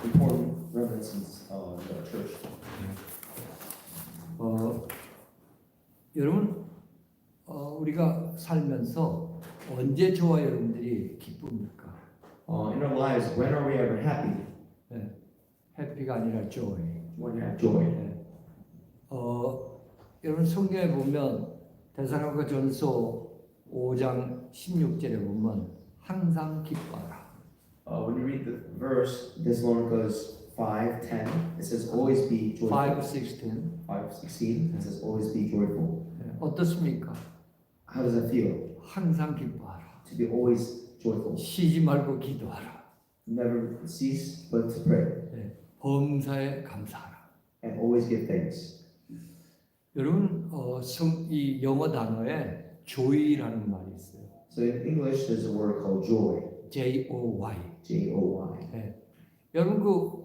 important remnants in the church. 여러분 우리가 살면서 언제 저와 여러분들이 기쁩니까? In our lives, when are we ever happy? 해피가 아니라 joy. When you have joy. 여러분 성경에 보면 데살로니가전서 5장 16절에 보면 항상 기뻐하라. When you read the verse, Thessalonians 5:10, it says always be joyful. 5:16 5:16, it says always be joyful. 어떻습니까? How does that feel? 항상 기뻐하라. To be always joyful. 쉬지 말고 기도하라. Never cease but to pray. 범사에 감사하라. And always give thanks. 여러분 이 영어 단어에 joy라는 말이 있어요. So in English, there's a word called joy. J-O-Y. J-O-Y. 여러분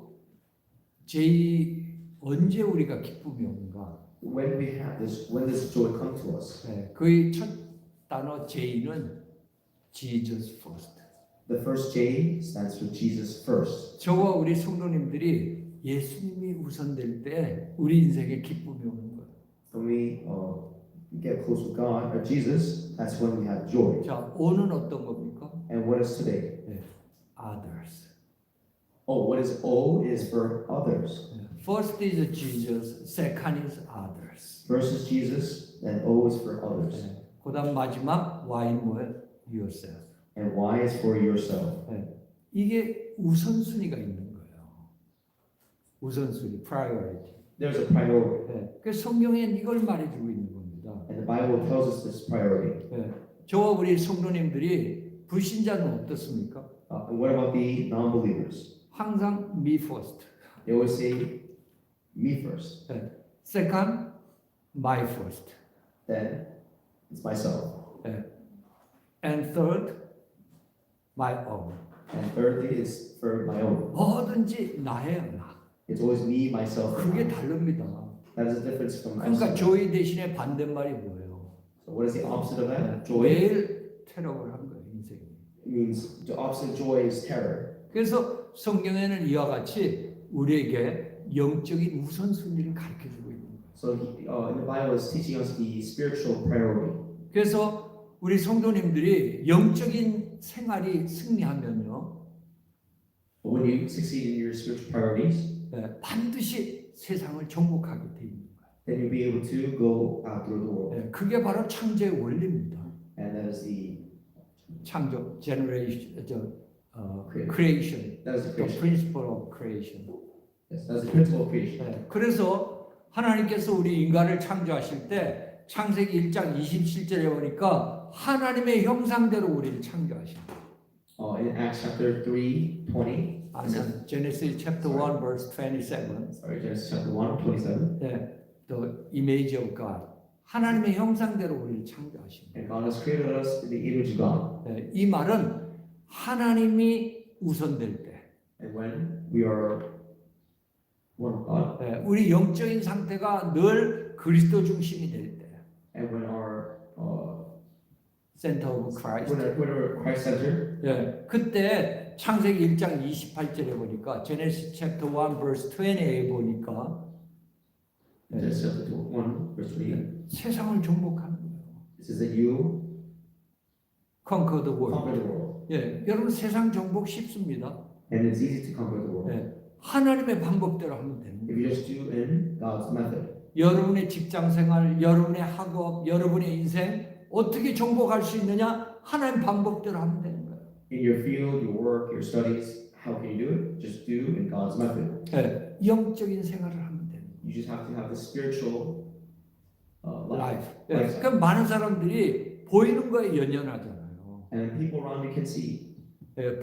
언제 우리가 기쁨이 오는가? When does joy come to us? 그의 첫 단어 J는 Jesus first. The first J stands for Jesus first. 저와 우리 성도님들이 예수님이 우선될 때 우리 인생에 기쁨이 오는 거예요. When we get close with God or Jesus, that's when we have joy. 자, O는 어떤 겁니까? And what is today? Others. Oh, what is O is for others. First is Jesus, second is others. First is Jesus, then O is for others. 그다음 마지막 Y는 뭐예요? Yourself. And Y is for yourself. 이게 우선순위가 있는 거예요. 우선순위, priority. There's a priority. 그 성경엔 이걸 말해주고 있는 겁니다. And the Bible tells us this priority. 저와 우리 성도님들이 불신자는 어떻습니까? And what about the non-believers? 항상 me first. They always say, me first. Second, my first. Then, it's myself. And third, my own. And thirdly is for my own. 뭐든지 나예요, 나. It's always me, myself. 그게 다릅니다. That is the difference from 그러니까 us. joy 대신에 반대말이 뭐예요? So what is the opposite of that? Joy. 매일 테러를 한 거예요, 인생이. It means the opposite of joy is terror. 그래서 성경에는 이와 같이 우리에게 영적인 우선순위를 가르쳐주고 있는 거예요. So in the Bible is teaching us the spiritual priority. 그래서 우리 성도님들이 영적인 생활이 승리하면요, But when you succeed in your spiritual priorities, 반드시 세상을 정복하게 돼 있는 거예요. then you'll be able to go out through the world. 그게 바로 창조의 원리입니다. And that is the 창조, generation, Creation. creation, that is the the creation. principle of creation. Yes, that is the principle of creation. 그래서 하나님께서 우리 인간을 창조하실 때 창세기 1장 27절에 보니까 하나님의 형상대로 우리를 창조하십니다. In Acts chapter 3:20. 아니, Genesis chapter 1 verse 27. Sorry, Genesis chapter 1:27. The image of God. 하나님의 형상대로 우리를 창조하십니다. And God has created us in the image of God. 이 말은 하나님이 우선될 때, And when we are one of God, 우리 영적인 상태가 늘 그리스도 중심이 될 때, and when our Center of Christ. when we're Christ-centered, 그때 창세기 1장 28절에 보니까 Genesis chapter 1 verse 20에 보니까 Genesis chapter 1 verse 20. 세상을 정복하는 거예요. It says that you Conquer the world. conquer the world, 여러분 세상 정복 쉽습니다. and it's easy to conquer the world 하나님의 방법대로 하면 됩니다. if you just do in God's method. 여러분의 직장 생활, 여러분의 학업, 여러분의 인생 어떻게 정복할 수 있느냐? 하나님 방법대로 하면 되는 거예요. In your field, your work, your studies, how can you do it? Just do in God's method. 영적인 생활을 하면 됩니다. You just have to have the spiritual life. life. 그럼 많은 사람들이 보이는 거에 연연하잖아요. And people around you can see.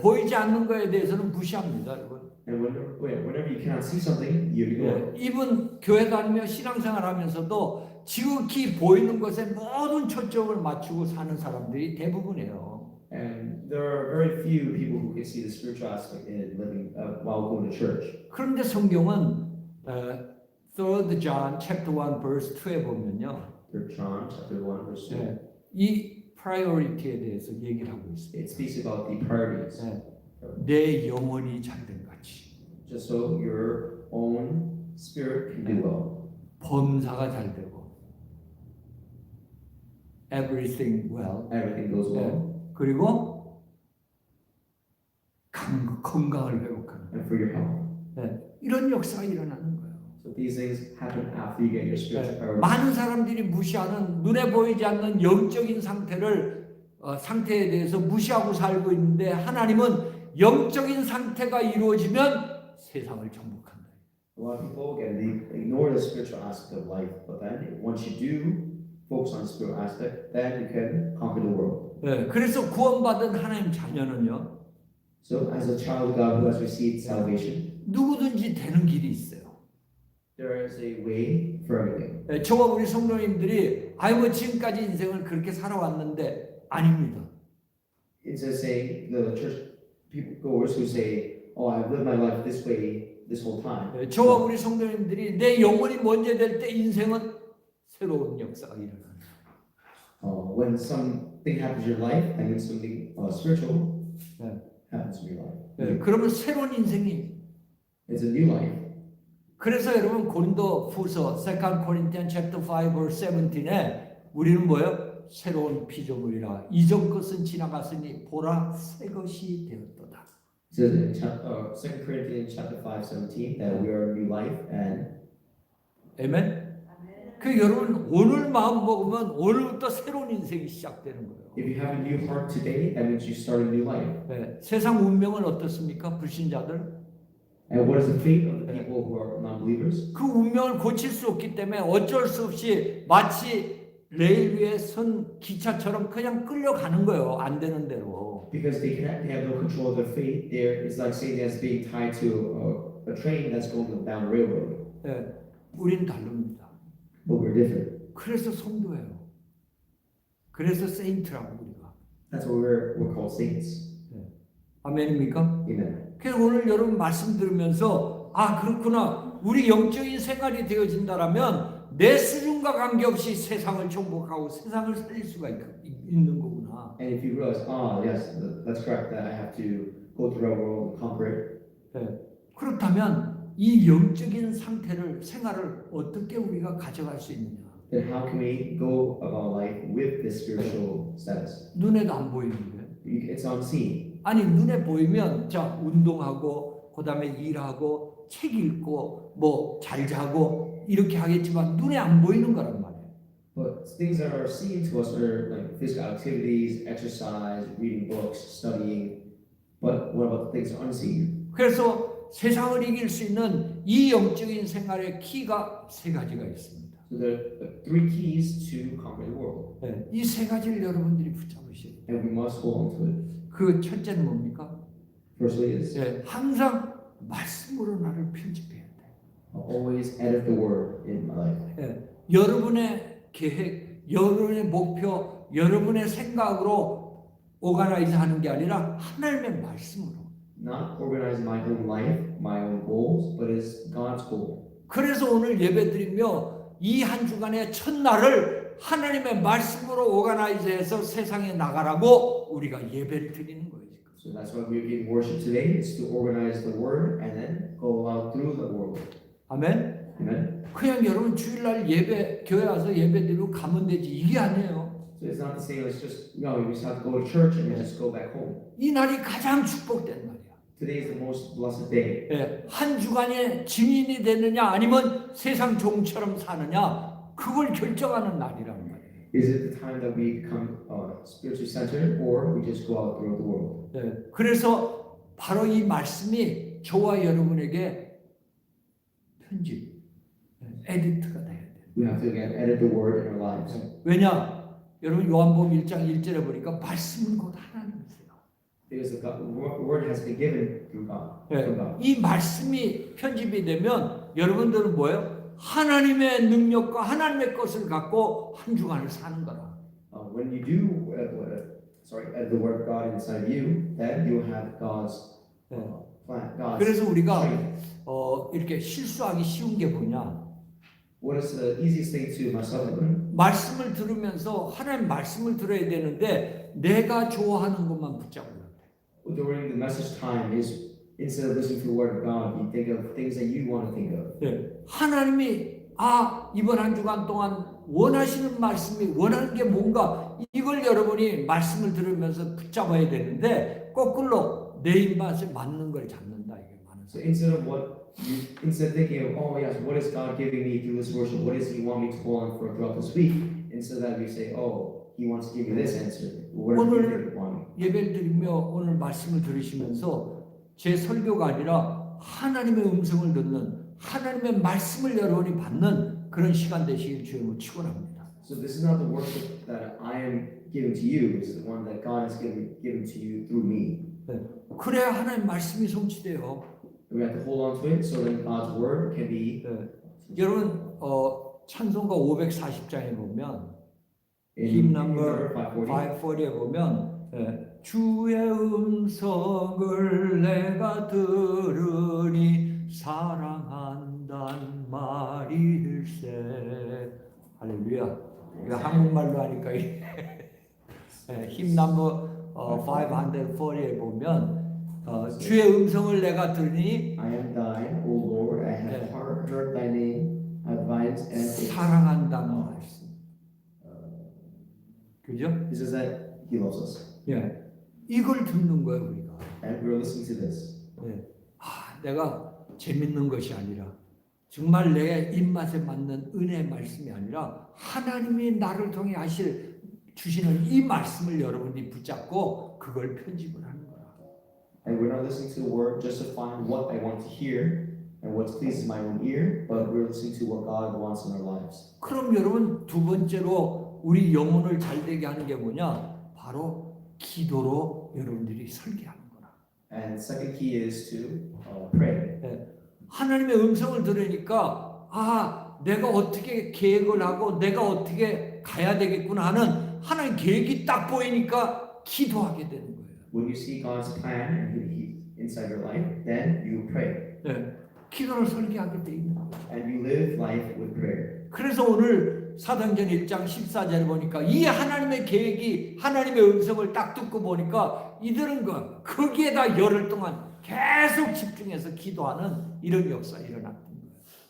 보이지 않는 거에 대해서는 무시합니다, 여러분. And whenever you cannot see something, you ignore it. 이분 교회 다니며 신앙생활 하면서도 지극히 보이는 것에 모든 초점을 맞추고 사는 사람들이 대부분이에요. And there are very few people who can see the spiritual aspect in living while going to church. 그런데 성경은 3 John chapter 1 verse 2에 보면요. 3 John chapter 1 verse 2. 이 priority에 대해서 얘기를 하고 있습니다. It speaks about the priorities. 내 영혼이 잘된 같이. just so your own spirit can do well. 범사가 잘 되고 everything well. Everything goes well. 그리고 건강을 회복하는 And for your health. 이런 역사가 일어나는 거예요. So these things happen after you get your spiritual priorities. 많은 사람들이 무시하는 눈에 보이지 않는 영적인 상태에 대해서 무시하고 살고 있는데 하나님은 영적인 상태가 이루어지면 세상을 정복한다. A lot of people again they ignore the spiritual aspect of life, but then once you do focus on the spiritual aspect, then you can conquer the world. 그래서 구원받은 하나님 자녀는요. So as a child of God who has received salvation, 누구든지 되는 길이 있어요. there is a way for everything. 저와 우리 성도님들이 뭐 지금까지 인생을 그렇게 살아왔는데 아닙니다. It's as say the church people goers who say, "Oh, I've lived my life this way this whole time." 저와 우리 성도님들이 내 영혼이 먼저 될 때 인생은 새로운 역사가 일어나요. When something happens in your life, that means something spiritual happens in your life. 그러면 새로운 인생이. It's a new life. 그래서 여러분 고린도후서 2 Corinthians chapter 5 verse 17에 우리는 뭐예요? 새로운 피조물이라 이전 것은 지나갔으니 보라 새 것이 되었도다. It says in 2 Corinthians chapter 5:17 that we are a new life and 아멘. 그 여러분 오늘 마음 먹으면 오늘부터 새로운 인생이 시작되는 거예요. if you have a new heart today, that means you start a new life. 세상 운명은 어떻습니까? 불신자들. And what is the fate of the people who are non-believers? 그 운명을 고칠 수 없기 때문에 어쩔 수 없이 마치 레일 위에 선 기차처럼 그냥 끌려가는 거예요. 안 되는 대로. Because they have no control of their fate. It's like saying that's being tied to a train that's going down a railroad. 우리는 다릅니다. But we're different. 그래서 성도예요. 그래서 세인트라고 우리가. That's why we're called saints. 아멘입니까? Amen. 그래서 오늘 여러분 말씀 들으면서 그렇구나. 우리 영적인 생활이 되어진다라면 내 수준과 관계없이 세상을 정복하고 세상을 살릴 수가 있는 거구나. And if you realize, yes, that's correct, that I have to go through our world and conquer it. 그렇다면 이 영적인 생활을 어떻게 우리가 가져갈 수 있느냐? Then how can we go about life with this spiritual status? 눈에도 안 보이는데. It's unseen. 아니 눈에 보이면 운동하고 그다음에 일하고 책 읽고 뭐 잘 자고 이렇게 하겠지만 눈에 안 보이는 거란 말이에요. But things that are seen to us are like physical activities, exercise, reading books, studying. But what about the things that are unseen? 그래서 세상을 이길 수 있는 이 영적인 생활의 키가 세 가지가 있습니다. So there are three keys to conquer the world. 이 세 가지를 여러분들이 붙잡으셔야 돼요. And we must hold on to it. 그 첫째는 뭡니까? Firstly is 항상 말씀으로 나를 편집해야 돼. always edit the word in my life. 여러분의 계획, 여러분의 목표, 여러분의 생각으로 오가나이즈 하는 게 아니라 하나님의 말씀으로. Not organize my own life, my own goals, but is God's goal. 그래서 오늘 예배드리며 이 한 주간의 첫날을 하나님의 말씀으로 오가나이즈해서 세상에 나가라고 우리가 예배를 드리는 거예요. So that's why we're giving worship today, is to organize the word and then go out through the world. 아멘. Amen. 그냥 여러분 주일날 교회 와서 예배드리고 가면 되지 이게 아니에요. So it's not the same as just, we just have to go to church and then just go back home. 이 날이 가장 축복된 날이야. Today is the most blessed day. 한 주간의 증인이 되느냐 아니면 세상 종처럼 사느냐 그걸 결정하는 날이란 말이에요. Is it the time that we become spiritually centered or we just go out throughout the world? 그래서 바로 이 말씀이 저와 여러분에게 편집, 에디트가 돼야 돼요. We have to again edit the word in our lives. 왜냐? 여러분 요한복음 1장 1절에 보니까 말씀은 곧 하나님이세요. Because the word has been given through God. From God. 이 말씀이 편집이 되면 여러분들은 뭐예요? 하나님의 능력과 하나님의 것을 갖고 한 주간을 사는 거라. When you do edit the word of God inside you, then you have God's plan. God's 그래서 우리가 strength. 이렇게 실수하기 쉬운 게 뭐냐? What is the easiest thing to mess up in? 말씀을 들으면서 하나님 말씀을 들어야 되는데 내가 좋아하는 것만 붙잡으려 돼. During the message time is instead of listening to the word of God, you think of things that you want to think of. 네. 하나님이 이번 한 주간 동안 원하시는 말씀이 원하는 게 뭔가 이걸 여러분이 말씀을 들으면서 붙잡아야 되는데 거꾸로 내 입맛에 맞는 걸 잡는다 이게 많은 So instead of thinking of, oh yes, what is God giving me through this worship? What does He want me to hold on for throughout this week? Instead of that, we say, oh, He wants to give me this answer. What do you think He wants? 예배를 드리며 오늘 말씀을 들으시면서 제 설교가 아니라 하나님의 음성을 듣는 하나님의 말씀을 여러분이 받는 그런 시간 되시길 주님을 축원합니다. So this is not the worship that I am giving to you. This is the one that God has given to you through me. 네. 그래야 하나님 말씀이 성취돼요. We have to hold on to it so that God's word can be. 네. 여러분 찬송가 540장에 보면 In hymn number 540. 540에 보면 주의 음성을 내가 들으니 사랑한단 말일세. 할렐루야. 이거 한국말로 하니까 hymn number 540에 보면 주의 음성을 내가 들으니 I am thine, O Lord. I have heard thy name. I have thine and 사랑한다는 말씀. 그죠? This is that He loves us. 예. 이걸 듣는 거예요, 우리가. And we're listening to this. 예. 내가 재밌는 것이 아니라 정말 내 입맛에 맞는 은혜의 말씀이 아니라 하나님이 나를 통해 주시는 이 말씀을 여러분이 붙잡고 그걸 편집을 하는 거야. And we're not listening to the word just to find what I want to hear and what pleases my own ear, but we're listening to what God wants in our lives. 그럼 여러분 두 번째로 우리 영혼을 잘되게 하는 게 뭐냐? 바로 기도로 여러분들이 설계하는 거라. And second key is to pray. 하나님의 음성을 들으니까 내가 어떻게 계획을 하고 내가 어떻게 가야 되겠구나 하는 하나님 계획이 딱 보이니까 기도하게 되는 거예요. When you see God's plan and He inside your life, then you pray. 기도를 설계하게 돼 있는 거예요. And you live life with prayer. 그래서 오늘 사도행전 1장 14절에 보니까 이 하나님의 계획이 하나님의 음성을 딱 듣고 보니까 이들은 거기에다 열흘 동안 계속 집중해서 기도하는 이런 역사 일어났던 거예요.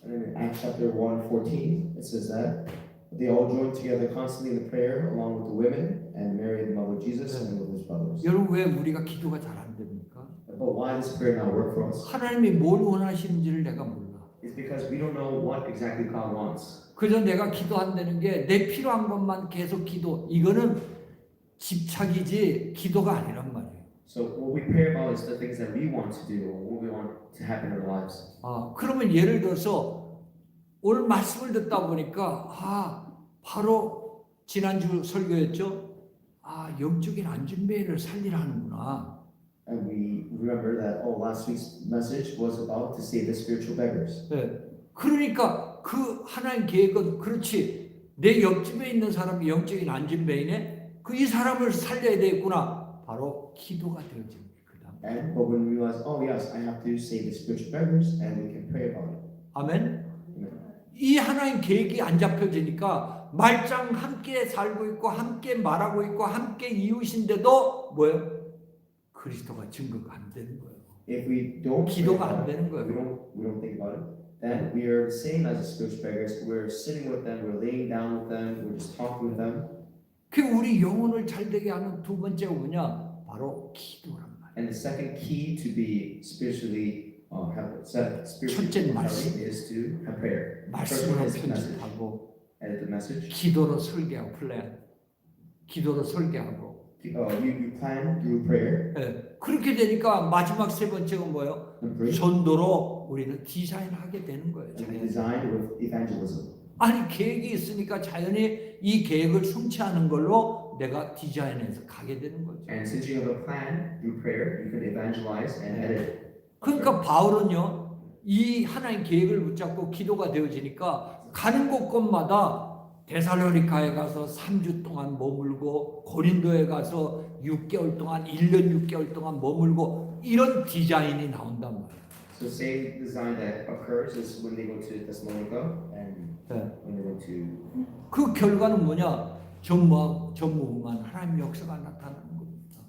And in Acts chapter 1:14, it says that they all joined together constantly in the prayer along with the women and Mary, the mother of Jesus, and with his brothers. 여러분 왜 우리가 기도가 잘 안 됩니까? But why does prayer not work for us? 하나님이 뭘 원하시는지를 내가 몰라. It's because we don't know what exactly God wants. 그저 내가 기도한다는 게 내 필요한 것만 계속 기도. 이거는 집착이지 기도가 아니란 말이에요. So what we pray about is the things that we want to do or what we want to happen in our lives. 그러면 예를 들어서 오늘 말씀을 듣다 보니까 바로 지난주 설교였죠. 영적인 안전배를 살리라는구나. And we remember that last week's message was about to save the spiritual beggars. 그러니까 그 하나님 계획은 그렇지. 내 옆집에 있는 사람이 영적인 안전배이네. 이 사람을 살려야 되겠구나. 바로 기도가 되어집니다. And but when we realize, yes, I have to save the spiritual beggars, and we can pray about it. 아멘. 이 하나님 계획이 안 잡혀지니까 말짱 함께 살고 있고 함께 말하고 있고 함께 이웃인데도 뭐예요? 그리스도가 증거가 안 되는 거예요. If we don't 기도가 안 되는 we 거예요. don't think about it. Then we are the same as the spiritual beggars. We're sitting with them, we're laying down with them, we're just talking with them. 그 우리 영혼을 잘되게 하는 두 번째가 뭐냐? 바로 기도란 말이에요. And the second key to be spiritually 첫째 말씀. is to have prayer. 말씀으로 First one is the message. 편집하고 Edit the message. 기도로 설계하고 플랜. 기도로 설계하고. You plan through prayer. 그렇게 되니까 마지막 세 번째가 뭐예요? And pray. 전도로 우리는 디자인하게 되는 거예요. And 자연히. design with evangelism. 아니 계획이 있으니까 자연히 이 계획을 성취하는 걸로 내가 디자인해서 가게 되는 거죠. And since you have a plan through prayer, you can evangelize and edit. 그러니까 바울은요, 이 하나님 계획을 붙잡고 기도가 되어지니까 가는 곳곳마다 데살로니가에 가서 3주 동안 머물고 고린도에 가서 6개월 동안 1년 6개월 동안 머물고 이런 디자인이 나온단 말이에요. So same design that occurs is when they go to Thessalonica and when they go to. 그 결과는 뭐냐? 전무후무한 하나님 역사가 나타나는 겁니다.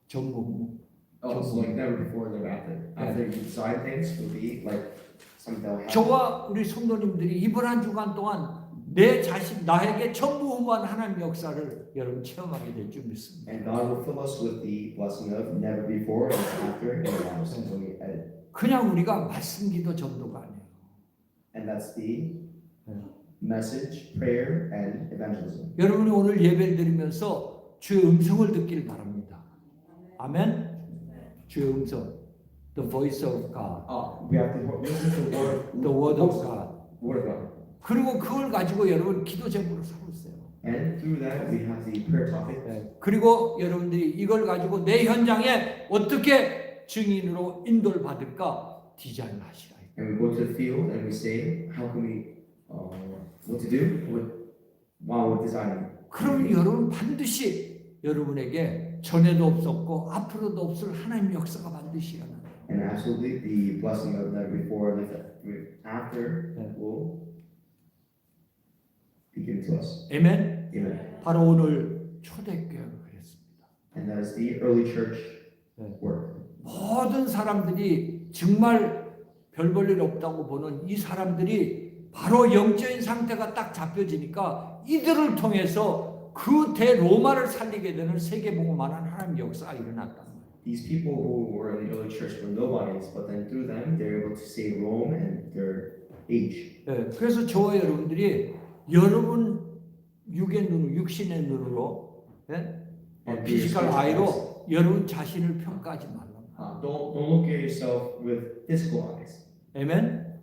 전무후무. Oh, so like never before, never after. After you decide things will be like something that will happen. 저와 우리 성도님들이 이번 한 주간 동안 내 자신 나에게 전무후무한 하나님의 역사를 여러분 체험하게 될 줄 믿습니다. And God will fill us with the blessing of never before and after in our lives. So we edit. 그냥 우리가 말씀 기도 전도가 아니에요. And that's the message, prayer, and evangelism. 여러분이 오늘 예배를 드리면서 주의 음성을 듣길 바랍니다. 아멘. 주의 음성, the voice of God, We have to listen to the word of God. word of God. 그리고 그걸 가지고 여러분 기도 제목으로 삼고 있어요. And through that, we have the prayer topic. 그리고 여러분들이 이걸 가지고 내 현장에 어떻게 증인으로 인도를 받을까 디자인하시라. And we go to the field and we say, how can we, what to do while we're designing. 그럼 여러분 반드시 여러분에게 전에도 없었고 앞으로도 없을 하나님의 역사가 반드시 일어나요. And absolutely, the blessing of never before and after will be given to us. 아멘. Amen. 바로 오늘 초대교회가 그랬습니다. And that is the early church work. 모든 사람들이 정말 별 볼 일 없다고 보는 이 사람들이 바로 영적인 상태가 딱 잡혀지니까 이들을 통해서 그 대로마를 살리게 되는 세계복음만한 하나님의 역사가 일어났다. These people who were in the early church were nobodies, but then through them, they're able to save Rome and their age. 그래서 저와 여러분들이 여러분 육의 눈, 육신의 눈으로 피지컬 아이로 여러분 자신을 평가하지 말라. Don't look at yourself with physical eyes. 아멘.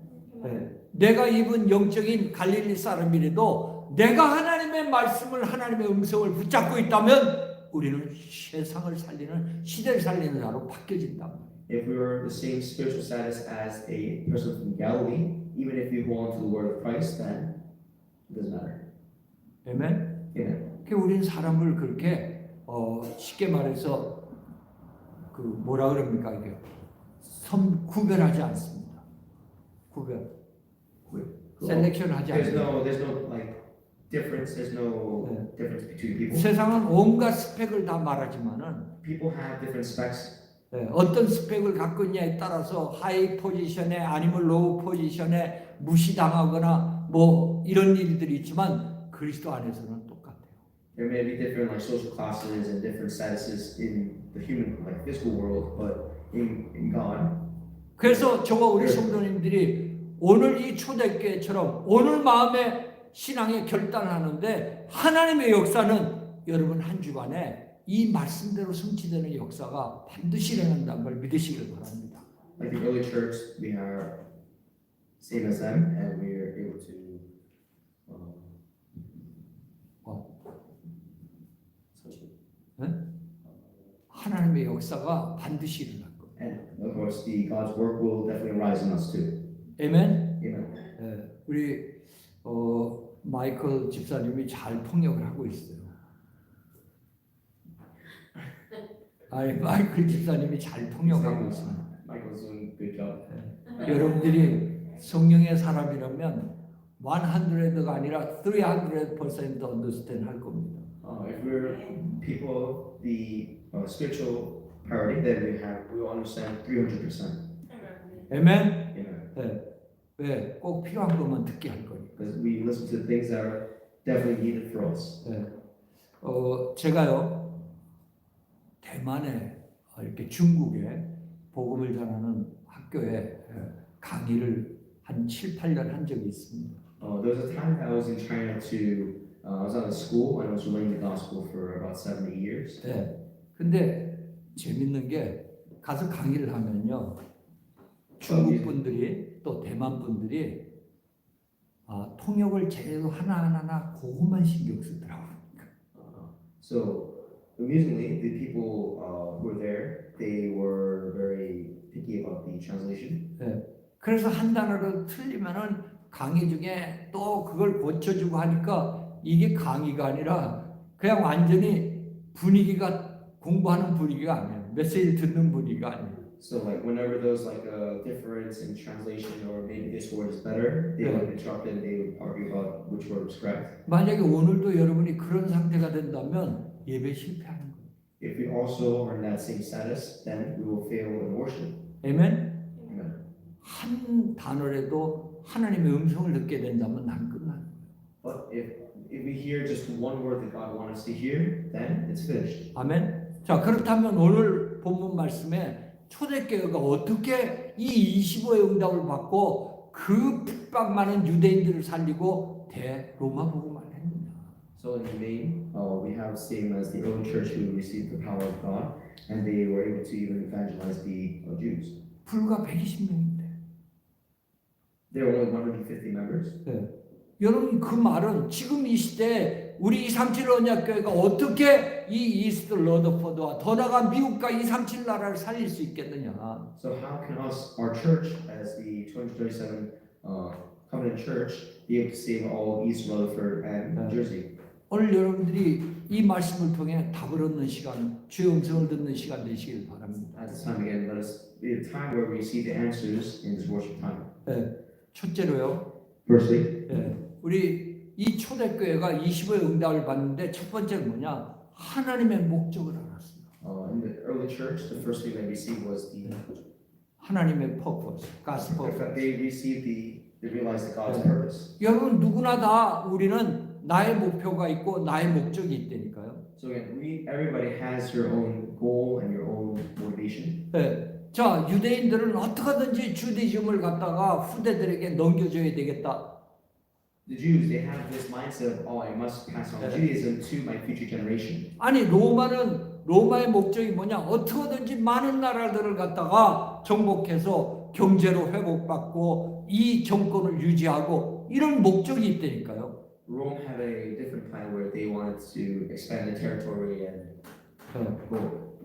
내가 입은 영적인 갈릴리 사람이라도 내가 하나님의 말씀을 하나님의 음성을 붙잡고 있다면 우리는 세상을 살리는 시대를 살리는 자로 바뀌어진다. If we were the same spiritual status as a person from Galilee, even if we hold on to the word of Christ, then it doesn't matter. 아멘. Amen. 그 우리는 사람을 그렇게 쉽게 말해서 그 뭐라 그럽니까 이게 구별하지 않습니다. 구별. 셀렉션하지 않습니다. There's no like difference. There's no difference between people. 세상은 온갖 스펙을 다 말하지만은 People have different specs. 어떤 스펙을 갖고 있냐에 따라서 하이 포지션에 아니면 로우 포지션에 무시당하거나 뭐 이런 일들이 있지만 그리스도 안에서는 똑같아요. There may be different like social classes and different statuses in the human like physical world, but in God. 그래서 저와 우리 성도님들이 오늘 이 초대교회처럼 오늘 마음에 신앙에 결단하는데 하나님의 역사는 여러분 한 주간에 이 말씀대로 성취되는 역사가 반드시 일어난다는 걸 믿으시길 바랍니다. Like the early church, we are same as them, and we are able to. 하나님의 역사가 반드시 일어날 거예요. And of course, God's work will definitely rise in us too. 아멘. Amen. 우리 마이클 집사님이 잘 통역을 하고 있어요. 아니 마이클 집사님이 잘 통역하고 있습니다. Michael's doing a good job. 여러분들이 성령의 사람이라면 100가 아니라 300% understand 할 겁니다. If we're people of the spiritual priority, then we will understand 300%. 아멘. Amen. 왜? 꼭 필요한 것만 듣게 할 거니까. Because we listen to the things that are definitely needed for us. 제가요 대만에 이렇게 중국에 복음을 전하는 학교에 강의를 한 7, 8년 한 적이 있습니다. There was a time that I was in China I was at a school and I was learning the gospel for about 7 to 8 years. 근데 재밌는 게 가서 강의를 하면요 중국 분들이 또 대만 분들이 통역을 제대로 하나하나 그것만 신경 쓰더라고요. So amusingly, the people who were there, they were very picky about the translation. 그래서 한 단어를 틀리면은 강의 중에 또 그걸 고쳐주고 하니까 이게 강의가 아니라 그냥 완전히 분위기가 공부하는 분위기가 아니에요. 메시지 듣는 분위기가 아니에요. So like whenever there was like a difference in translation or maybe this word is better, they would interrupt it and they would argue about which word was correct. 만약에 오늘도 여러분이 그런 상태가 된다면 예배 실패하는 거예요. If we also are in that same status, then we will fail in worship. 아멘. Amen. 한 단어라도 하나님의 음성을 듣게 된다면 난 끝나는 거예요. But if we hear just one word that God wants us to hear, then it's finished. 아멘. 자, 그렇다면 오늘 본문 말씀에 초대교회가 어떻게 이 25의 응답을 받고 그 핍박 많은 유대인들을 살리고 대로마 복음을 했느냐. So in the main, we have same as the early church who received the power of God, and they were able to even evangelize the Jews. 불과 120명인데. There were only 150 members. 여러분 그 말은 지금 이 시대에 우리 237 언약교회가 어떻게 이 이스트 러더포드와 더 나아가 미국과 237 나라를 살릴 수 있겠느냐. So how can our church, as the 237 Covenant Church, be able to save all East Rutherford and New Jersey? 오늘 여러분들이 이 말씀을 통해 답을 얻는 시간, 주의 음성을 듣는 시간 되시길 바랍니다. At this time again, let us be a time where we receive the answers in this worship time. 첫째로요. Firstly, 우리 이 초대교회가 25의 응답을 받는데 첫 번째는 뭐냐? 하나님의 목적을 알았어요. in the early church, the first thing they received was the 하나님의 purpose, God's purpose. they received they realized God's purpose. 여러분 누구나 다 우리는 나의 목표가 있고 나의 목적이 있다니까요. So again, everybody has your own goal and your own motivation. 자, 유대인들은 어떻게든지 주디즘을 갖다가 후대들에게 넘겨줘야 되겠다. The Jews, they have this mindset of, oh, I must pass on Judaism to my future generation. 아니 로마의 목적이 뭐냐? 어떻게든지 많은 나라들을 갖다가 정복해서 경제로 회복받고 이 정권을 유지하고 이런 목적이 있다니까요. Rome had a different plan where they wanted to expand the territory and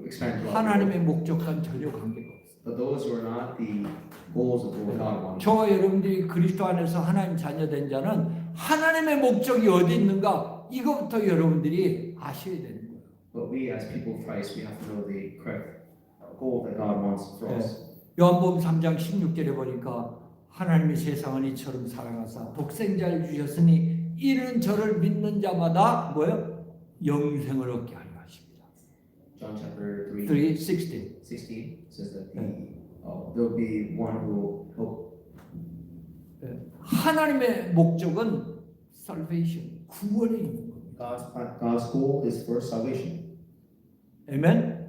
expand to 하나님의 목적과는 전혀 관계가 없어요. But those were not the goals of what God wanted. 저와 여러분들이 그리스도 안에서 하나님 자녀된 자는 하나님의 목적이 어디 있는가? 이것부터 여러분들이 아셔야 되는 거예요. But we as people of Christ, we have to know the correct goal that God wants for us. 요한복음 3장 16절에 보니까 하나님이 세상을 이처럼 사랑하사 독생자를 주셨으니 이는 저를 믿는 자마다 뭐예요? 영생을 얻게 하려 하십니다. John chapter 3:16. 16 says that there'll be one who will hope. 하나님의 목적은 salvation, 구원에 있는 겁니다. God's goal is for salvation. 아멘.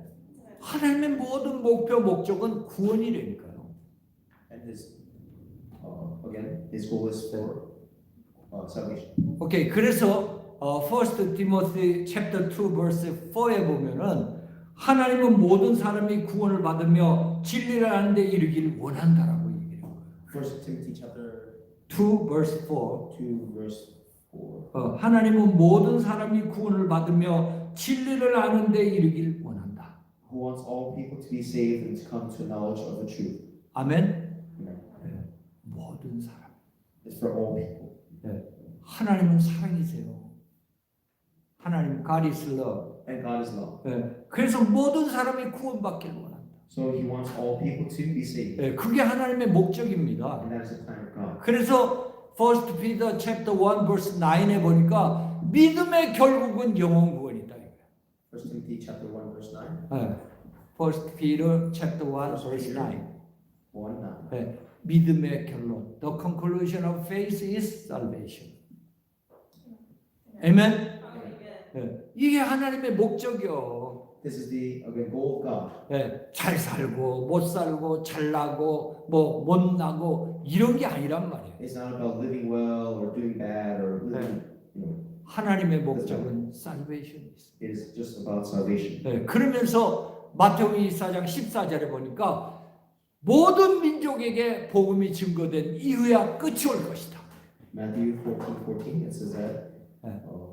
하나님의 모든 목표 목적은 구원이라니까요. And his goal is for salvation. 오케이. 그래서 1 Timothy chapter 2 verse 4에 보면은 하나님은 모든 사람이 구원을 받으며 진리를 아는 데 이르기를 원한다라고 얘기해요. 1 Timothy chapter 2 verse 4. 2 verse 4. 하나님은 모든 사람이 구원을 받으며 진리를 아는 데 이르기를 원한다. Who wants all people to be saved and to come to a knowledge of the truth. 아멘. Amen. 모든 사람. It's for all people. 하나님은 사랑이세요. 하나님 God is love. And God is love. 그래서 모든 사람이 구원받기를 원한다. So he wants all people to be saved. 그게 하나님의 목적입니다. And that is the plan of God. 그래서 1 Peter chapter 1 verse 9에 보니까 믿음의 결국은 영혼 구원이다. 1 Timothy chapter 1 verse 9. 1 Peter chapter 1 verse 9. 1 9. 믿음의 결론. The conclusion of faith is salvation. 아멘. 이게 하나님의 목적이요. This is the goal of God. 잘 살고 못 살고 잘나고 뭐 못나고 이런 게 아니란 말이에요. It's not about living well or doing bad or living, 하나님의 목적은 salvation. It is just about salvation. 그러면서 마태복음 24장 14절에 보니까 모든 민족에게 복음이 증거된 이후야 끝이 올 것이다. Matthew 14:14 it says that.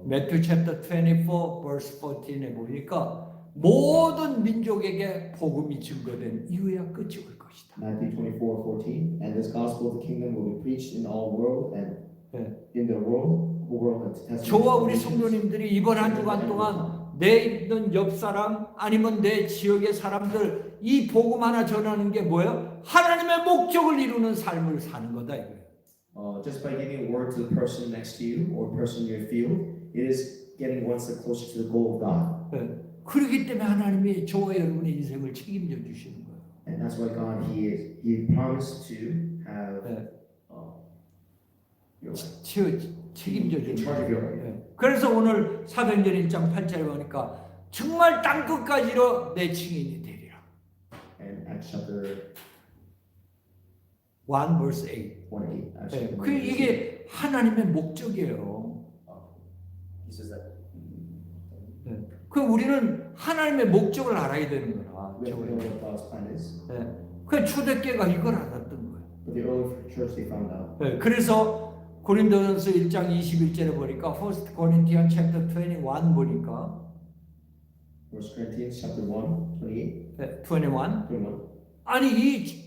Matthew chapter 24 verse 14에 보니까 모든 민족에게 복음이 증거된 이후야 끝이 올 것이다. Matthew 24:14 and this gospel of the kingdom will be preached in all world and in the whole world and testimony. 저와 우리 성도님들이 이번 한 주간 동안 내 있는 옆 사람 아니면 내 지역의 사람들 이 복음 하나 전하는 게 뭐예요? 하나님의 목적을 이루는 삶을 사는 거다 이거예요. Just by giving a word to the person next to you or person in your field, it is getting one step closer to the goal of God. 그렇기 때문에 하나님이 저와 여러분의 인생을 책임져 주시는 거예요. And that's why God, He promised to have 네. your life. 책임져 In 주는 charge of your 거예요. life. 네. 그래서 오늘 사도행전 1장 8절에 보니까 정말 땅끝까지로 내 증인이 되리라. And Acts chapter 1 verse 8. 1:8. Acts 네. chapter 그 1, 이게 하나님의 목적이에요. He says that 네. 그 우리는 하나님의 목적을 알아야 되는 거라. we have to know what God's plan is. 네. 그 초대교회가 이걸 알았던 거예요. But the early church, they found out. 네. 그래서 고린도전서 1장 21절에 보니까 1 Corinthians chapter 21 보니까 1 Corinthians chapter 1, 28, 네, 21 21. 아니 이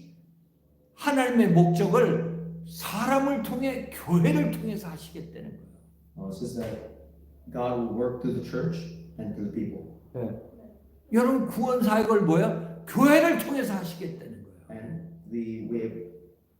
하나님의 목적을 사람을 통해 교회를 통해서 하시겠다는 거예요. It says that God will work through the church and through the people. 네. 여러분 구원 사역을 뭐야? 교회를 통해서 하시겠다는 거예요. And the way of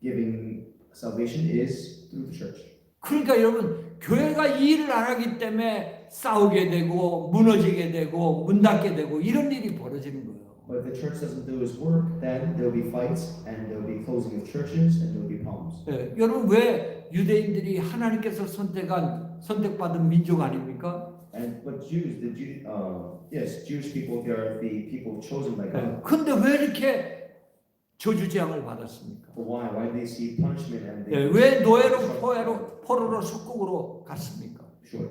giving salvation is through the church. 그러니까 여러분 교회가 이 일을 안 하기 때문에 싸우게 되고 무너지게 되고 문 닫게 되고 이런 일이 벌어지는 거예요. But if the church doesn't do its work, then there will be fights and there will be closing of churches and there will be problems. 네. 여러분 왜 유대인들이 하나님께서 선택받은 민족 아닙니까? And but Jews, yes, Jewish people, they are the people chosen by God. 네. 근데 왜 이렇게 저주재앙을 받았습니까? But why? Why do they see punishment and 네. they 왜 노예로 포로로 속국으로 갔습니까? sure?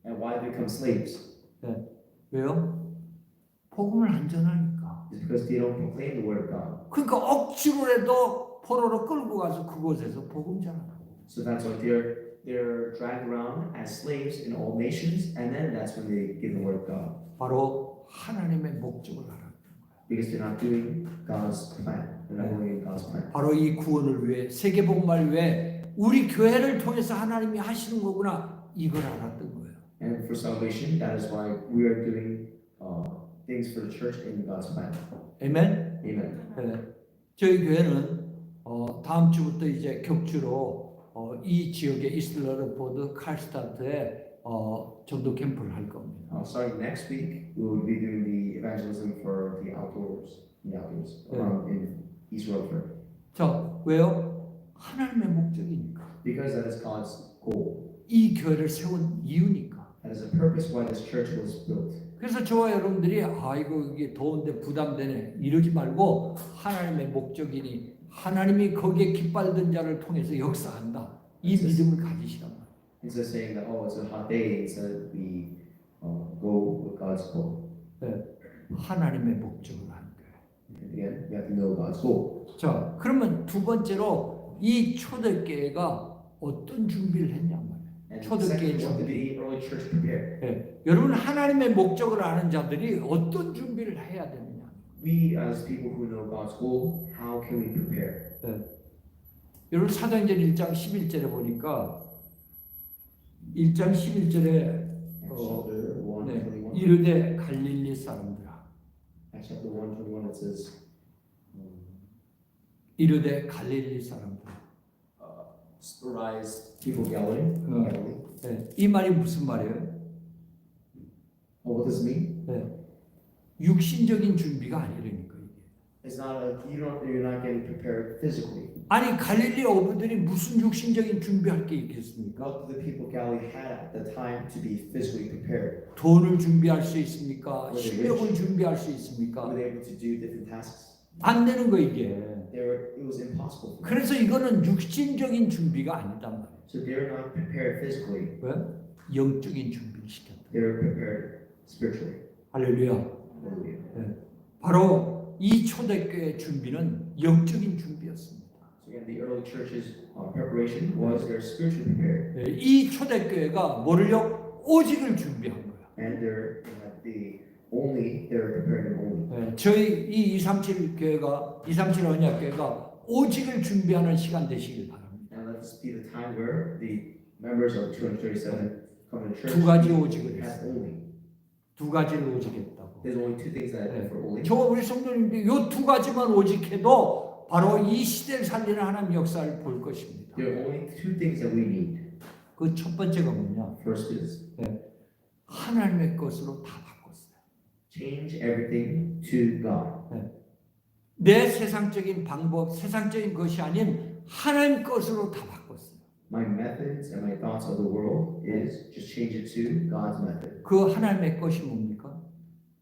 And why they become slaves? 네. 왜요? 복음을 안 전하니까. It's because they don't proclaim the word of God. 그러니까 억지로라도 포로로 끌고 가서 그곳에서 복음 전하라고. So that's why they're dragged around as slaves in all nations, and then that's when they give the word of God. 바로 하나님의 목적을 알았던 거예요. Because they're not doing God's plan. They're not doing God's plan. 바로 이 구원을 위해 세계복음을 위해 우리 교회를 통해서 하나님이 하시는 거구나 이걸 알았던 거예요. And for salvation, that is why we are doing things for the church in God's plan. 아멘. Amen. 네. 저희 교회는 다음 주부터 이제 격주로 이 지역의 이슬러르포드 칼스타트에 전도 캠프를 할 겁니다. Starting next week, we will be doing the evangelism for the outdoors around in East Rutherford. 자, 왜요? 하나님의 목적이니까. Because that is God's goal. 이 교회를 세운 이유니까. That is the purpose why this church was built. 그래서 저와 여러분들이 아이고 이게 더운데 부담되네 이러지 말고 하나님의 목적이니 하나님이 거기에 깃발든 자를 통해서 역사한다. 이 믿음을 가지시란 말이에요. Instead of saying that it's a hot day, instead we go with God's goal. 네, 하나님의 목적을 하는 거예요. And again, we have to know God's goal. 자, 그러면 두 번째로 이 초대교회가 어떤 준비를 했냐 말이에요. And 초대교회 second, what did 준비. the early church prepare? 네, 여러분 하나님의 목적을 아는 자들이 어떤 준비를 해야 되느냐. We as people who know God's goal, how can we prepare? 네. 여러분 사도행전 1장 11절에 보니까 1장 11절에 Acts chapter 1, 네, 21. 이르되 갈릴리 사람들아 Acts chapter 1, 21, it says, 이르되 갈릴리 사람들아 Arise, people of Galilee. Galilee. 네, 이 말이 무슨 말이에요? What does it mean? 네, 육신적인 준비가 아니라니까 이게. It's not you're not getting prepared physically. 아니 갈릴리 어부들이 무슨 육신적인 준비할 게 있겠습니까? What did the people of Galilee had at the time to be physically prepared? 돈을 준비할 수 있습니까? 실력을 준비할 수 있습니까? Were they able to do different tasks? 안 되는 거 이게. It was impossible. for them. 그래서 이거는 육신적인 준비가 아니단 말이에요. So they're not prepared physically. 왜? 영적인 준비를 시켰다. They're prepared spiritually. 할렐루야. Hallelujah. 바로 이 초대교회의 준비는 영적인 준비였습니다. So again, the early church's preparation was they're spiritually prepared, 이 초대교회가 뭐를요? 오직을 준비한 거예요. and they're prepared only. 저희 이 237 교회가 237 언약교회가 오직을 준비하는 시간 되시길 바랍니다. And let this be the time where the members of 237 Covenant Church 두 가지 오직을 has 했어요. only. 두 가지를 오직했다고. There's only two things that I do for only. 저 우리 성도님들이 이 두 가지만 오직해도 바로 이 시대를 살리는 하나님 역사를 볼 것입니다. There are only two things that we need. 그 첫 번째가 뭐냐? First is 하나님의 것으로 다 바꿨어요. change everything to God. 내 세상적인 방법, 세상적인 것이 아닌 하나님 것으로 다 바꿨어요. My methods and my thoughts of the world is just change it to God's method. 그 하나님의 것이 뭡니까?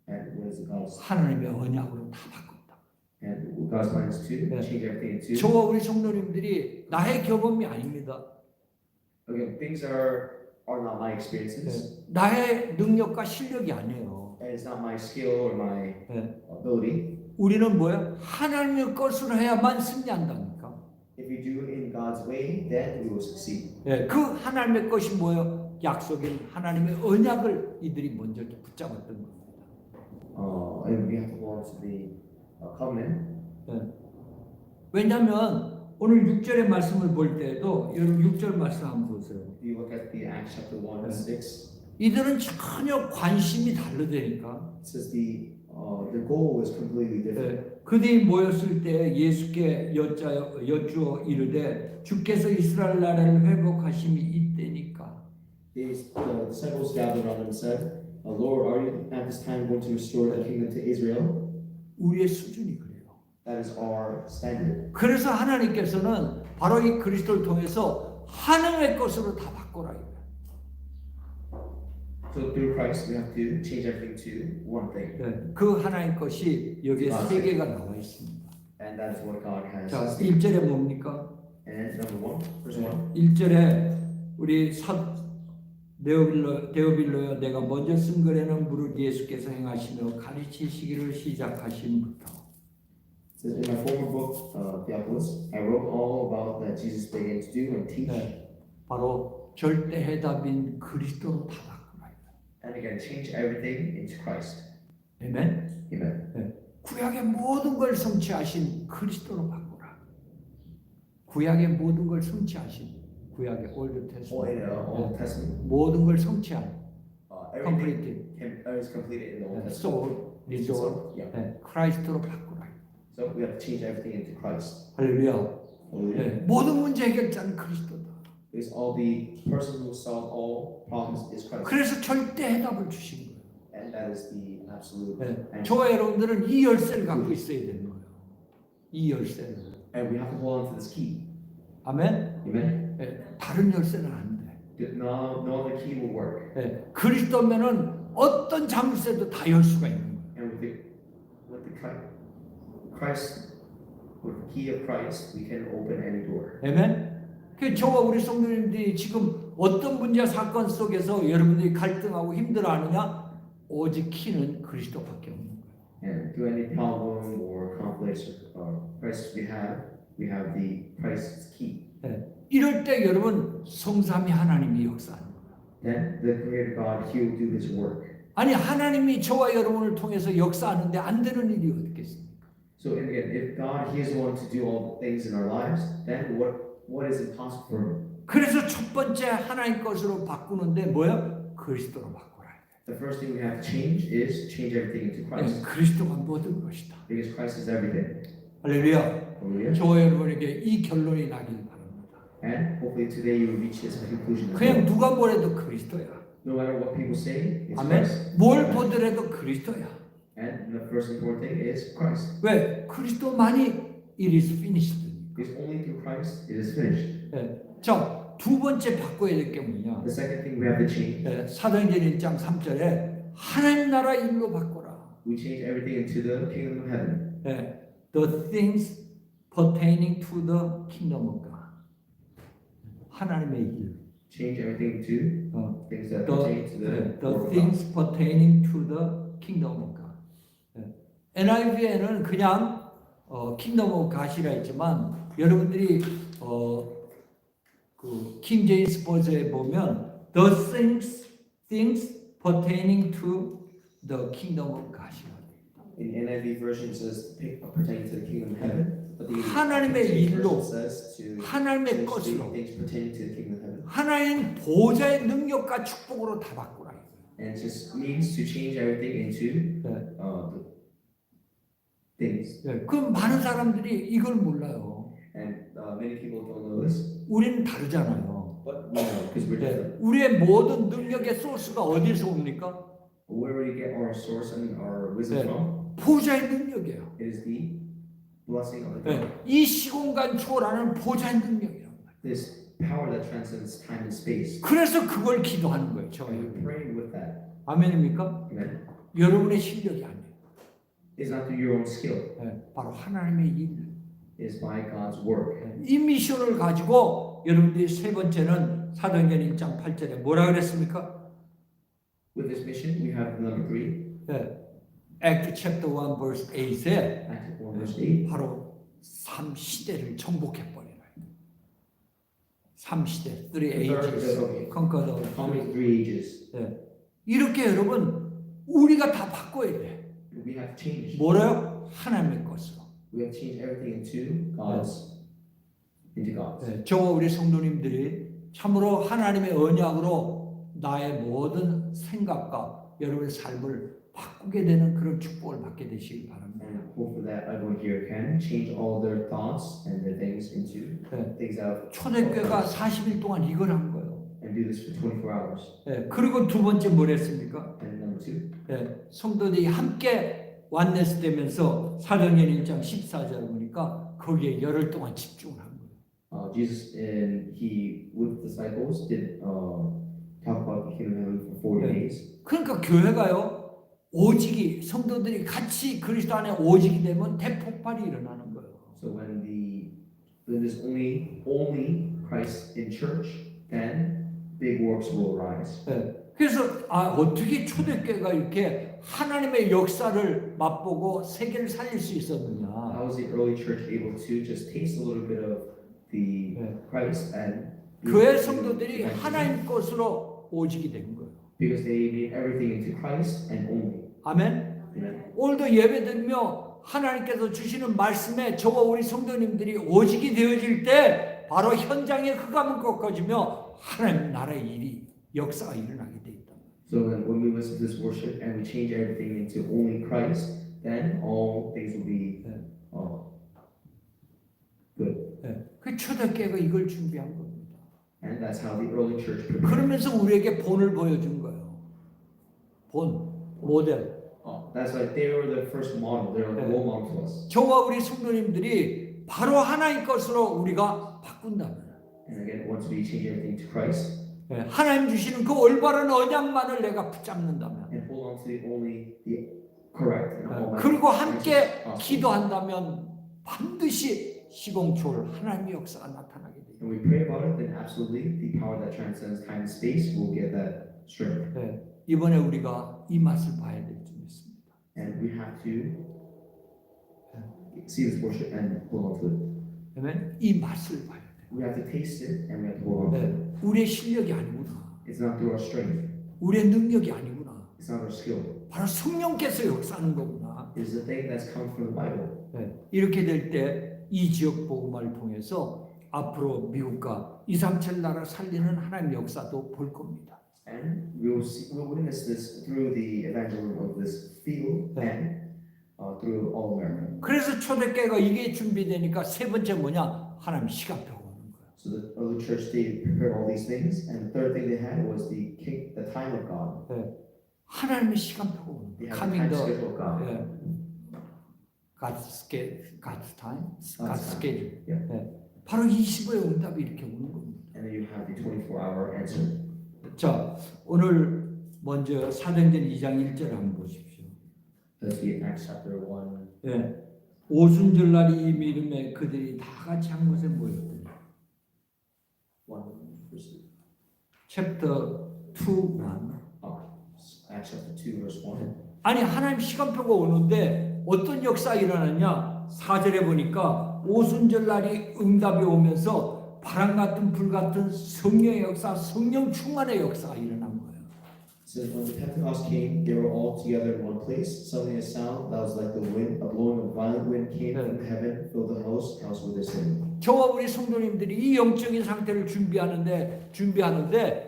And what is God's 하나님의 언약으로 다 바꾼다. and God's plan is to change everything into. 저와 우리 성도님들이 나의 경험이 아닙니다. Again, things are not my experiences. 나의 능력과 실력이 아니에요. And it's not my skill or my ability. 우리는 뭐야? 하나님의 것으로 해야만 승리한다니까. If we do it in God's way, then we will succeed. 그 하나님의 것이 뭐예요? 약속인 하나님의 언약을 이들이 먼저 붙잡았던 겁니다. And we have to go on to the covenant. 왜냐하면 오늘 6절의 말씀을 볼 때에도 여러분 6절 말씀 한번 보세요. If you look at the Acts chapter 1 and 6, 이들은 전혀 관심이 다르다니까. it says the goal is completely different. 그들이 모였을 때 예수께 여쭈어 이르되 주께서 이스라엘 나라를 회복하심이 이때니까. The disciples gathered around and said, Lord, are you at this time going to restore the kingdom to Israel? 우리의 수준이 그래요. That is our standard. 그래서 하나님께서는 바로 이 그리스도를 통해서 하나님의 것으로 다 바꾸라. So through Christ, we have to change everything to one thing. 그 하나님 것이 여기에 세 개가 나와 있습니다. And that is what God has. 자, 1절에 뭡니까? And number 1, verse 1. 1절에 우리 데오빌로여 내가 먼저 쓴 글에는 무릇 예수께서 행하시며 가르치시기를 시작하신부터. It says, in my former book, Theophilus, I wrote all about that Jesus began to do and teach. 바로 절대 해답인 그리스도로 다 바꾸라. And again, change everything into Christ. 아멘. Amen. 구약의 모든 걸 성취하신 그리스도로 바꾸라. 구약의 모든 걸 성취하신 구약의 올드 Old Testament. 모든 걸 성취한 Everything is completed in the Old Testament. 소울, 리조어, Yeah. 크라이스트로 바꾸라. So we have to change everything into Christ. 할렐루야. Hallelujah. 모든 문제 해결자는 그리스도다. Because all the person who solves all problems is Christ. 그래서 절대 해답을 주신 거예요. And that is the absolute answer. 저와 여러분들은 이 열쇠를 갖고 있어야 되는 거예요. 이 열쇠를. And we have to hold on to this key. 아멘. Amen. 다른 열쇠는 안 돼. No other key will work. 그리스도면은 어떤 잠수에도 다 열 수가 있는 거예요. And with the Christ, with the key of Christ, we can open any door. 아멘. 그 저와 우리 성도님들이 지금 어떤 문제 사건 속에서 여러분들이 갈등하고 힘들어하느냐? 오직 키는 그리스도밖에 없는 거예요. And through any problem or conflicts or crisis we have the Christ's key. 이럴 때 여러분 성삼위 하나님이 역사하는 거예요. Then the Creator God, He will do His work. 아니 하나님이 저와 여러분을 통해서 역사하는데 안 되는 일이 어디 있습니까? So again, if God, He is the one to do all the things in our lives, then what is impossible for Him? 그래서 첫 번째 하나님 것으로 바꾸는데 뭐야? 그리스도로 바꾸라. The first thing we have to change is change everything into Christ. 그리스도가 모든 것이다. Because Christ is everything. 할렐루야. Hallelujah. 저와 여러분에게 이 결론이 나길 바랍니다. And hopefully today you will reach this conclusion. as 그냥 well. 누가 뭐래도 그리스도야. No matter what people say, it's 아멘. Christ. 뭘 보더라도 그리스도야. And the first important thing is Christ. 왜? 그리스도만이 it is finished. Because only through Christ it is finished. 자, 두 번째 바꿔야 될 게 뭐냐? The second thing we have to change, 사도행전 1장 3절에 하나님 나라 일로 바꿔라. we change everything into the kingdom of heaven. The things pertaining to the kingdom of God. 하나님의 일. Change everything to things that pertain to the the word of things pertaining to the kingdom of God. NIV에는 그냥 kingdom of God이라 했지만 여러분들이 그 킹 제임스 버전에 보면 the things pertaining to the kingdom of God이라. In NIV version it says pertaining to the kingdom of heaven. But the 하나님의 일로, says to 하나님의 change 것으로, things pertaining to the kingdom of heaven. 하나님 보좌의 능력과 축복으로 다 바꾸라. And it just means to change everything into the things. 그 많은 사람들이 이걸 몰라요. And many people don't know this, 우리는 다르잖아요. but we know because we're different. 우리의 모든 능력의 소스가 어디서 옵니까? Where do we get our source and our wisdom 네. from? 보좌의 능력이에요. It is the blessing of the God. 네. 이 시공간 초월하는 보좌의 능력이라는 거예요. This power that transcends time and space. 그래서 그걸 기도하는 거예요. 저와 And we 여러분. pray with that. 아멘입니까? Amen. 여러분의 실력이 아니에요. It's not through your own skill. 네. 바로 하나님의 일. It is by God's work. 이 미션을 가지고 여러분들이 세 번째는 사도행전 1장 8절에 뭐라 그랬습니까? With this mission, we have number 3, 네. Act chapter 1 verse 8에 Act 1 verse 8. 바로 3시대를 정복해 버리라. 3시대, 3 ages, conquer the Coming 3 ages. 네. 이렇게 여러분 우리가 다 바꿔야 돼. We have to change. 뭐래요? 하나님의 것으로. We have to change everything into God's. 네. 저와 우리 성도님들이 참으로 하나님의 언약으로 나의 모든 생각과 여러분의 삶을 바꾸게 되는 그런 축복을 받게 되시길 바랍니다. And hope for that everyone here can change all their thoughts and their things into 네. things out 초대교회가 40일 동안 이걸 한 거예요. and do this for 24 hours. 네. 그리고 두 번째 뭘 했습니까? And number 2, 네. 성도들이 함께 완네스 되면서 사도행전 1장 14절 보니까 거기에 열흘 동안 집중을 한 거예요. Jesus and he with disciples did talk about the kingdom of heaven for 40 네. days. 그러니까 교회가요. 오직이 성도들이 같이 그리스도 안에 오직이 되면 대폭발이 일어나는 거예요. So when there's only Christ in church, then big works will arise. 네. 그래서 어떻게 초대교회가 이렇게 하나님의 역사를 맛보고 세계를 살릴 수 있었느냐? How was the early church able to just taste a little bit of the 네. Christ and 교회 성도들이 하나님 것으로 오직이 된 거예요. because they made everything into Christ and only. 아멘. Amen. 오늘도 예배드리며 하나님께서 주시는 말씀에 저와 우리 성도님들이 오직이 되어질 때 바로 현장의 흑암은 꺾어지며 하나님 나라의 일이 역사가 일어나게 돼 있다. So when we listen to this worship and we change everything into only Christ, then all things will be good. 네. 그 초대교회가 이걸 준비한 겁니다. And that's how the early church prepared. 그러면서 우리에게 본을 보여준 거예요. 본, 모델. That's like they were the first model. They were the role model to us. 저와 우리 성도님들이 바로 하나님 것으로 우리가 바꾼다면 And again, once we change everything to Christ 하나님 주시는 그 올바른 언약만을 내가 붙잡는다면 and hold on to the correct and all 그리고 함께 righteous 기도한다면 반드시 시공초월 하나님의 역사가 나타나게 돼요. and we pray about it, then absolutely the power that transcends time and space will get that strength. 네, 이번에 우리가 이 맛을 봐야 될 줄 믿습니다. And we have to see this worship and hold on to it. 아멘. 이 맛을 봐야 돼요. We have to taste it and we have to hold on to it. 네, 우리의 실력이 아니구나. It's not through our strength. 우리의 능력이 아니구나. It's not our skill. 바로 성령께서 역사하는 거구나. It's the thing that's come from the Bible. 네, 이렇게 될 때 이 지역 복음화를 통해서 앞으로 미국과 2, 3천 나라 살리는 하나님의 역사도 볼 겁니다. And we'll witness this through the evangelism of this field and through all America. 그래서 초대교회가 이게 준비되니까 세 번째 뭐냐? 하나님 시간표 오는 거예요. So the early church they prepared all these things, and the third thing they had was the time of God. 네. 하나님의 시간표가 오는 They 거예요. had the Coming time the schedule of God. 예. God's time, God's time. schedule. Yeah. 예. 바로 25의 응답이 이렇게 오는 겁니다. And then you have the 24-hour answer. 자, 오늘 먼저 사도행전 2장 1절 한번 보십시오. Let's read Acts chapter 1. 예. 오순절날이 이 믿음에 그들이 다 같이 한 곳에 모였더니 1 verse chapter 2, 1. Acts chapter 2 verse 1. 아니 하나님 시간표가 오는데 어떤 역사가 일어나냐? 4절에 보니까 오순절날이 응답이 오면서 바람 같은 불 같은 성령의 역사, 성령 충만의 역사가 일어난 거예요. It says when the Pentecost came, they were all together in one place. Suddenly a sound that was like the wind, a blowing of violent wind came from heaven, filled the house with their singing. 저와 우리 성도님들이 이 영적인 상태를 준비하는데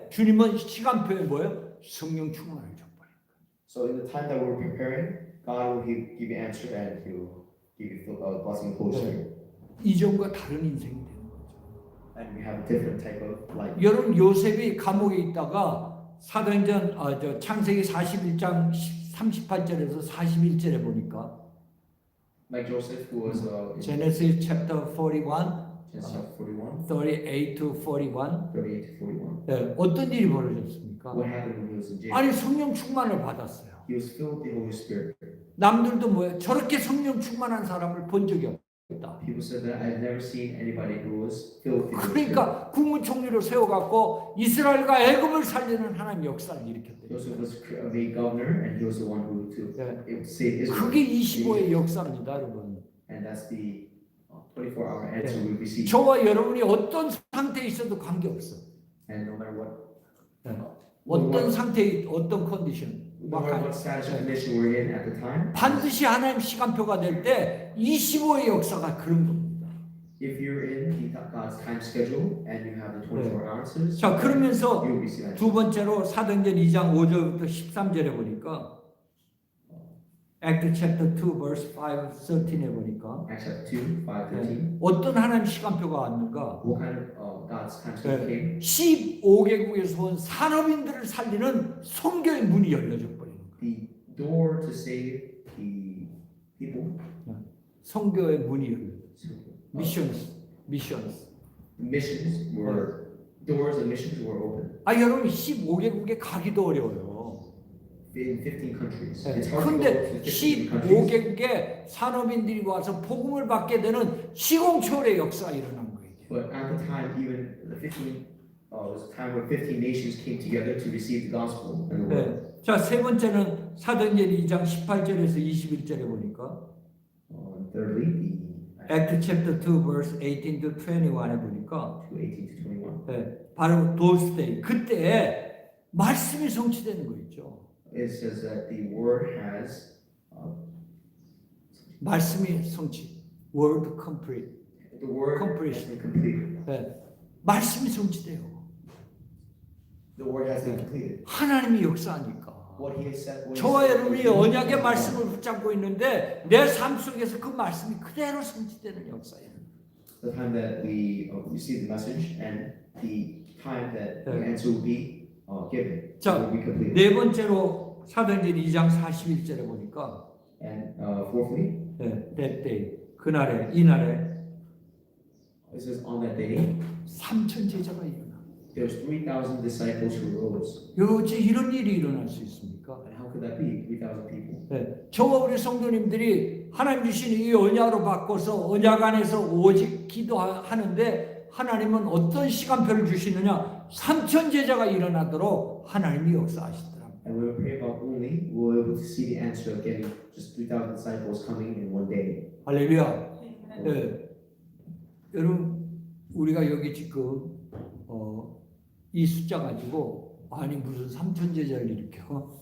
주님은 시간표에 뭐예요? 성령 충만을 줘버려요. So in the time that we're preparing, God will give you answer and He will give you blessing and Holy Spirit. 이전과 다른 인생이 되는 거죠. And we have a different type of life. 여러분 요셉이 감옥에 있다가 사도행전 창세기 41장 38절에서 41절에 보니까 Like Joseph, who was in Genesis chapter 41, Genesis chapter 41, 38 to 41 38 to 41. 네, 어떤 일이 벌어졌습니까? What happened when he was in jail? 아니 성령 충만을 받았어요. He was filled with the Holy Spirit. 남들도 뭐예요? 저렇게 성령 충만한 사람을 본 적이 없다. People said that I've never seen anybody who was filled with the Holy Spirit. 그러니까 국무총리로 세워갖고 이스라엘과 애굽을 살리는 하나님 역사를 일으켰대요. Joseph was made governor, and he was the one who saved Israel. 그게 25의 역사입니다, 여러분. And that's the 24-hour answer we received. 저와 여러분이 어떤 상태에 있어도 관계없어. And no matter what, 어떤 상태에 어떤 컨디션. no matter what status or condition we're in at the time, 반드시 하나님 시간표가 될 때 25의 역사가 그런 겁니다. if you're in God's time schedule and you have the 24 answers, 자, 그러면서 you'll receive answers. 두 번째로 사도행전 2장 5절부터 13절에 보니까 Act chapter 2 verse 5, 13에 보니까 Acts chapter 2, 5, 13. 어떤 하나님 시간표가 왔는가? What kind of God's time schedule came? 15개국에서 온 산업인들을 살리는 선교의 문이 열려져 버리는 거예요. The door to save the people. 선교의 문이 열려. missions. Missions were doors of missions were open 아, 여러분 15개국에 가기도 어려워요. in 15 countries. It's hard to go 그런데 to 15 countries. 15개국에 산업인들이 와서 복음을 받게 되는 시공초월의 역사가 일어난 거예요. But at the time, even the 15 was a time where 15 nations came together to receive the gospel in the world. 네. 자, 세 번째는 사도행전 2장 18절에서 21절에 보니까 Thirdly, Act chapter 2 verse 18 to 21에 보니까 18 to 21. 네, 바로 those day 그때에 말씀이 성취되는 거 있죠. It says that the word has 말씀이 성취. word complete. the word has been completed. 네. 말씀이 성취돼요. The word has been completed. 하나님이 역사하니까. What he has said. 저와 여러분이 언약의 말씀을 붙잡고 있는데 내 삶 속에서 그 말씀이 그대로 성취되는 역사예요. The time that we receive the message and the time that the answer will be given. 자, will be completed. 네 번째로 사도행전 2장 41절에 보니까 And fourthly, that day 그날에 이날에 it says on that day 3천 제자가 일어나. there's 3,000 disciples who rose. 어째 이런 일이 일어날 수 있습니까? And how could that be? 3,000 people. 저와 우리 성도님들이 하나님 주신 이 언약으로 바꿔서 언약 안에서 오직 기도하는데 하나님은 어떤 시간표를 주시느냐? 3천 제자가 일어나도록 하나님이 역사하시더라. And when we pray about only, we're able to see the answer of getting just 3,000 disciples coming in one day. 할렐루야. 여러분 우리가 여기 지금 이 숫자 가지고 아니 무슨 3천 제자를 일으켜?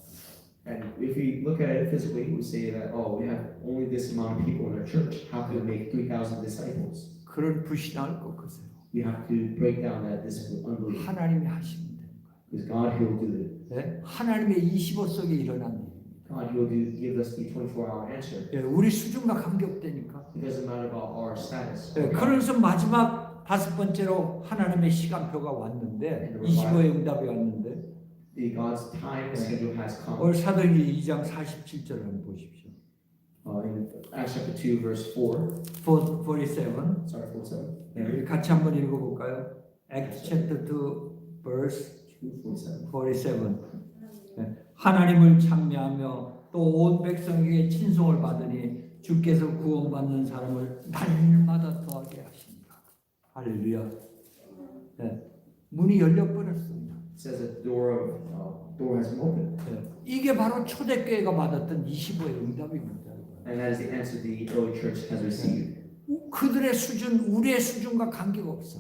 And if we look at it physically, we say that, oh, we have only this amount of people in our church. How can we make 3,000 disciples? 그런 불신앙을 꺾으세요. We have to break down that this unbelief. 하나님이 하시면 되는 거예요. Because God, He will do it. 네? 하나님의 25 속에 일어난 일입니다. God, He will give us the 24-hour answer. 우리 수준과 관계없다니까. It doesn't matter about our status. 그래서 마지막 다섯 번째로 하나님의 시간표가 왔는데 25의 응답이 왔는데 The God's time schedule has come. 오늘 사도행전 2장 47절을 한번 보십시오. In Acts chapter 2, verse 4. 47. Sorry, 47. 우리 같이 한번 읽어볼까요? Acts chapter 2 verse 47. 하나님을 찬미하며 또 온 백성에게 친송을 받으니 주께서 구원받는 사람을 날마다 더하게 하십니다. 할렐루야. 문이 열려버렸습니다. It says that the door has been opened. 이게 바로 초대교회가 받았던 25의 응답입니다. And that is the answer the early church has received. 그들의 수준, 우리의 수준과 관계가 없어.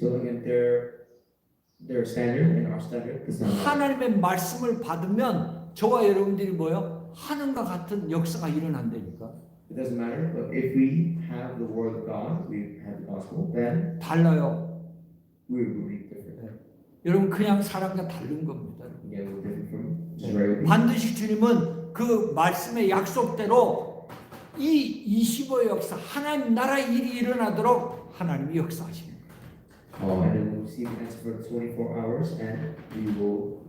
So again, their standard and our standard is not. 하나님의 말씀을 받으면 저와 여러분들이 뭐요? 하늘과 같은 역사가 일어난다니까. It doesn't matter, but if we have the word of God, we have the gospel, then 달라요. we will be different. 여러분 그냥 사람과 다른 겁니다. Again, we're different from Israel. 반드시 주님은 그 말씀의 약속대로 이 25의 역사, 하나님 나라의 일이 일어나도록 하나님이 역사하십니다. And then we'll receive the answer for 24 hours, and we will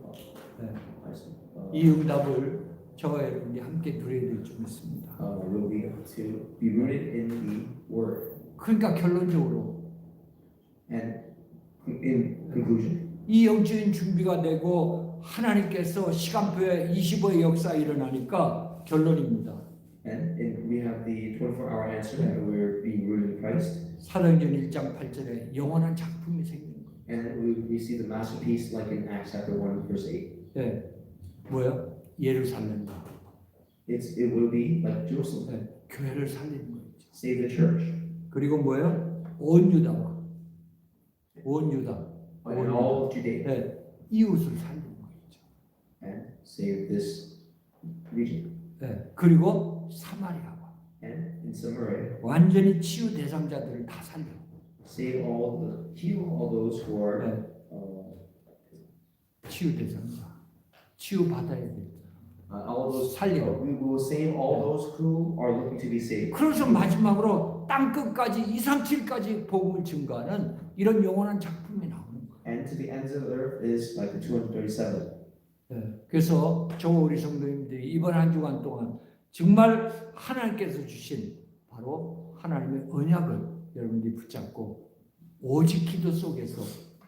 네. 알겠습니다. 이 응답을 저와 여러분이 함께 누려야 될 줄 믿습니다. Will be able to be rooted in the Word. 그러니까 결론적으로 And in conclusion, 이 영적인 준비가 되고 하나님께서 시간표에 25의 역사 일어나니까 결론입니다. and we have the 24-hour answer that we're being rooted in Christ. 사도행전 1장 8절에 영원한 작품이 생기는 거예요. And we see the masterpiece like in Acts chapter 1 verse 8. 네. 뭐요? 예루살렘다. It will be like Jerusalem. 네. 교회를 살리는 거죠. Save the church. 그리고 뭐요? 온 유다와 온 유다. And all of Judea. 네. 이웃을 살리는 거죠. And save this region. 네. 그리고 사마리아와 And in Samaria, 완전히 치유 대상자들을 다 살려. heal all those who are 네. 치유 대상자. 치유 받아야 돼. all those 살리고. we will save all those who are looking to be saved. 그래서 마지막으로 땅 끝까지 237까지 복음을 증거하는 이런 영원한 작품이 나오는 거예요. And to the ends of the earth is like the 237. 네. 그래서 저 우리 성도님들이 이번 한 주간 동안 정말 하나님께서 주신 바로 하나님의 언약을 여러분들이 붙잡고 오직 기도 속에서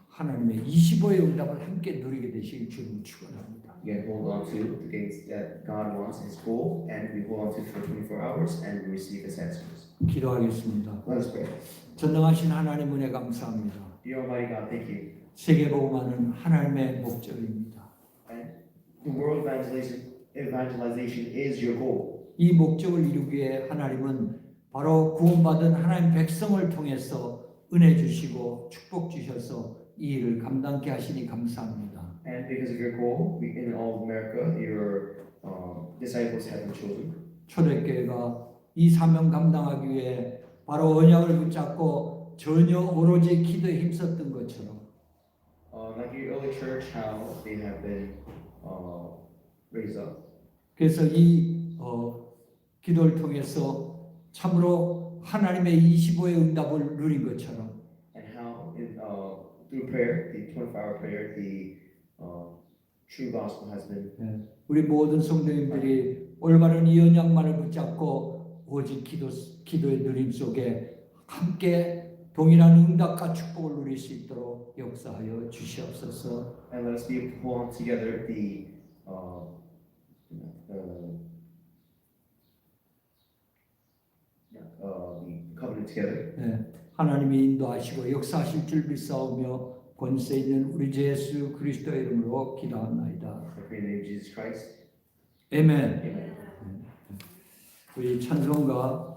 하나님의 25의 응답을 함께 누리게 되시길 주님 축원합니다. Again, hold on to the things that God wants His goal, and we hold on to it for 24 hours, and we receive His answers. 기도하겠습니다. Let us pray. 전능하신 하나님 은혜 감사합니다. Dear Almighty God, thank you. 세계복음화는 하나님의 목적입니다. And the world evangelization is your goal. 이 목적을 이루기 위해 하나님은 바로 구원받은 하나님 백성을 통해서 은혜 주시고 축복 주셔서 이 일을 감당케 하시니 감사합니다. And because of your goal, in all of America, your disciples have been chosen. 초대교회가 이 사명 감당하기 위해 바로 언약을 붙잡고 전혀 오로지 기도에 힘썼던 것처럼 Like your early church, how they have been raised up. 그래서 이 기도를 통해서 참으로 하나님의 25의 응답을 누린 것처럼 And how through prayer, the 24-hour prayer, the true gospel has been. 우리 모든 성도님들이 올바른 이 언약만을 붙잡고 오직 기도의 누림 속에 함께 동일한 응답과 축복을 누릴 수 있도록 역사하여 주시옵소서. And let us be able to hold on together the covenant together. 네, 하나님이 인도하시고 역사하실 줄 믿사오며 권세 있는 우리 주 예수 그리스도의 이름으로 기도합나이다. I pray in the name of Jesus Christ. 아멘. Amen. 우리 찬송가